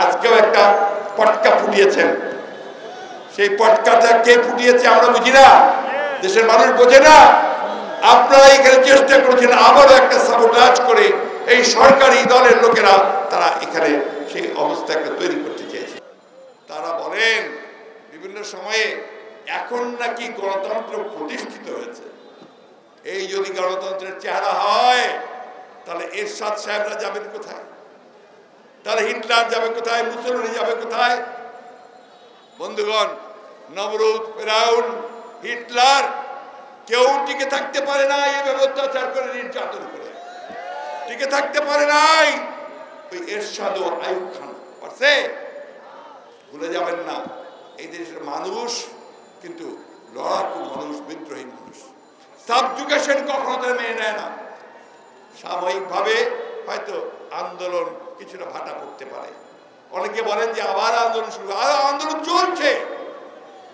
আজকেও একটা পটকা ফুটিয়েছেন। সেই পটকাটা কে ফুটিয়েছে আমরা বুঝি না, দেশের মানুষ বোঝে না। আপনারা এখানে চেষ্টা করেছেন আবারও একটা সাবোটাজ করে এই সরকারি দলের লোকেরা তারা এখানে সেই অবস্থা একটা তৈরি করতে চেয়েছে। তারা বলেন বিভিন্ন সময়ে এখন নাকি গণতন্ত্র প্রতিষ্ঠিত হয়েছে। এই যদি গণতন্ত্রের চেহারা হয় তাহলে এরশাদ সাহেবরা যাবেন কোথায়, তাহলে হিটলার যাবে কোথায়, মুসলিম যাবে কোথায়? বন্ধুগণ, নমরুদ, ফেরাউন, হিটলার কেউ টিকে থাকতে পারে না এইভাবে অত্যাচার করে, নির্যাতন করে টিকে থাকতে পারে নাই। ওই এরশাদ ও আইয়ুব খান পারছে? ভুলে যাবেন না, এই দেশের মানুষ কিন্তু লড়াকু মানুষ, বিদ্রোহী মানুষ। সাবজুকেশন কখনো তারা মেনে নেয় না। সাময়িকভাবে হয়তো আন্দোলন কিছুটা ভাটা পড়তে পারে। অনেকে বলেন যে আবার আন্দোলন শুরু, আর আন্দোলন চলছে।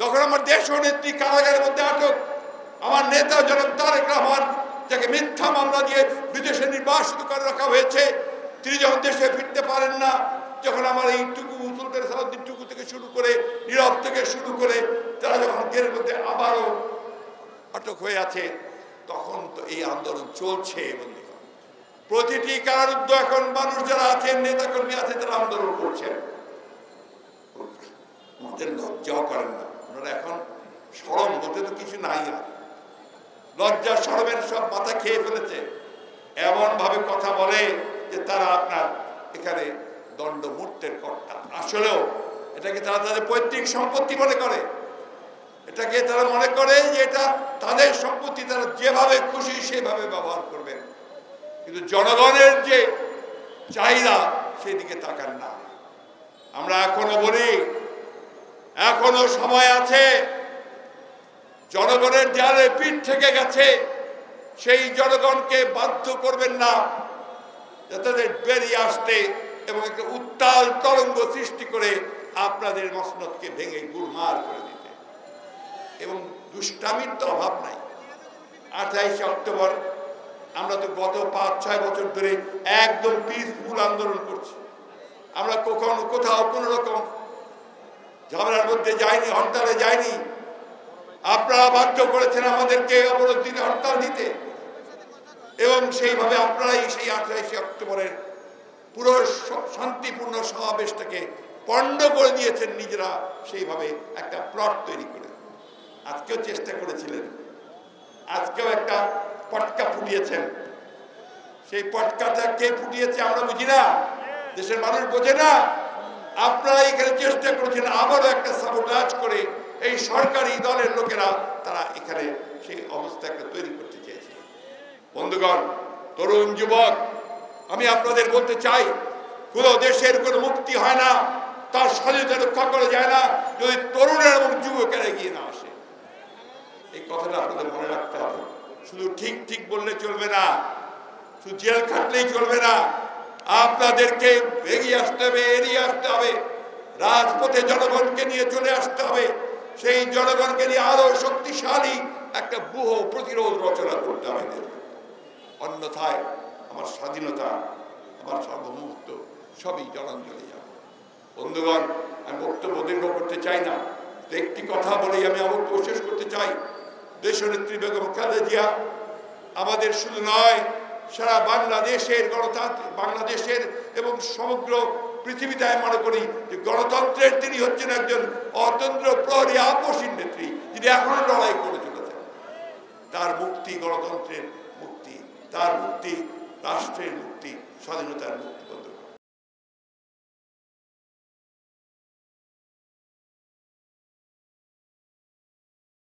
যখন আমার দেশ নেত্রী কারাগারের মধ্যে আটক, আমার নেতা জনাব তারেক রহমান, যাকে মিথ্যা মামলা দিয়ে বিদেশে নির্বাসিত করে রাখা হয়েছে, তিনি যখন দেশে ফিরতে পারেন না, যখন আমার এই টুকু সুলতান সালাউদ্দিন টুকু থেকে শুরু করে নীরব থেকে শুরু করে তারা যখন জেলের মধ্যে আবারও আটক হয়ে আছে, তখন তো এই আন্দোলন চলছে। প্রতিটি কারারুদ্ধ এখন মানুষ যারা আছেন, নেতাকর্মী আছে, তারা আন্দোলন করছেন। আমাদের লজ্জাও করেন না, ওনারা এখন শরম বলতে তো কিছু নাই, আর লজ্জা শরমের সব মাথা খেয়ে ফেলেছে। এমন ভাবে কথা বলে যে তারা আপনার এখানে দণ্ডমূর্তের কর্তা। আসলেও এটাকে তারা তাদের পৈতৃক সম্পত্তি মনে করে, এটাকে তারা মনে করে যে এটা তাদের সম্পত্তি, তারা যেভাবে খুশি সেভাবে ব্যবহার করবেন। কিন্তু জনগণের যে চাহিদা সেই দিকে তাকান না। আমরা এখনো বলি, এখনো সময় আছে। জনগণের দেয়ালে পিঠ থেকে গেছে, সেই জনগণকে বাধ্য করবেন না তাদের বেরিয়ে আসতে এবং একটা উত্তাল তরঙ্গ সৃষ্টি করে আপনাদের মসনদকে ভেঙে গুড়মার করে দিতে। এবং দুষ্টামির তো অভাব নাই। 28 অক্টোবর আমরা তো গত 5-6 বছর ধরে একদম পিসফুল আন্দোলন করছি। আমরা কখনো কোথাও কোনো রকম ঝামেলার মধ্যে যাইনি, হরতালে যাইনি। আপনারা বাধ্য করেছেন আমাদেরকে অবরোধ দিতে, হরতাল দিতে, এবং সেইভাবে আপনারাই সেই 28 অক্টোবরের পুরো শান্তিপূর্ণ সমাবেশটাকে পণ্ড করে দিয়েছেন নিজেরা, সেইভাবে একটা প্লট তৈরি করে। আজকেও চেষ্টা করেছিলেন, আজকেও একটা পটকা ফুটিয়েছেন। সেই পটকাটা কে ফুটিয়েছে আমরা বুঝি না, দেশের মানুষ বোঝে না। আপনারা এখানে চেষ্টা করেছেন আবারও একটা সাবোটাজ করে এই সরকারি দলের লোকেরা তারা এখানে সেই অবস্থা একটা তৈরি করতে চেয়েছে। বন্ধুগণ, তরুণ যুবক, আমি আপনাদের বলতে চাই, কোনো দেশের কোনো মুক্তি হয় না, তার স্বাধীনতা রক্ষা করা যায় না যদি তরুণের এবং যুবকেরা এগিয়ে না আসে। এই কথাটা আপনাদের মনে রাখতে হবে। শুধু ঠিক ঠিক বললে চলবে না, শুধু জেল খাটলেই চলবে না। আপনাদেরকে এগিয়ে আসতে হবে, এড়িয়ে আসতে হবে, রাজপথে জনগণকে নিয়ে চলে আসতে হবে। সেই জনগণকে নিয়ে আরো শক্তিশালী একটা ব্যূহ প্রতিরোধ রচনা করতে হবে। অন্যথায় আমার স্বাধীনতা, আমার সার্বভৌমত্ব সবই জলাঞ্জলি যাবে। বন্ধুগণ, আমি বক্তব্য দীর্ঘ করতে চাই না, একটি কথা বলেই আমি আমার বক্তব্য শেষ করতে চাই। দেশনেত্রী বেগম খালেদা জিয়া আমাদের শুধু নয়, সারা বাংলাদেশের গণতান্ত্রিক, বাংলাদেশের এবং সমগ্র পৃথিবীতে আমি মনে করি যে গণতন্ত্রের তিনি হচ্ছেন একজন অতন্ত্র প্রহরী আপসীন নেত্রী, যিনি এখনো লড়াই করে চলেছেন। তার মুক্তি গণতন্ত্রের মুক্তি, তার মুক্তি রাষ্ট্রের মুক্তি, স্বাধীনতার মুক্তি।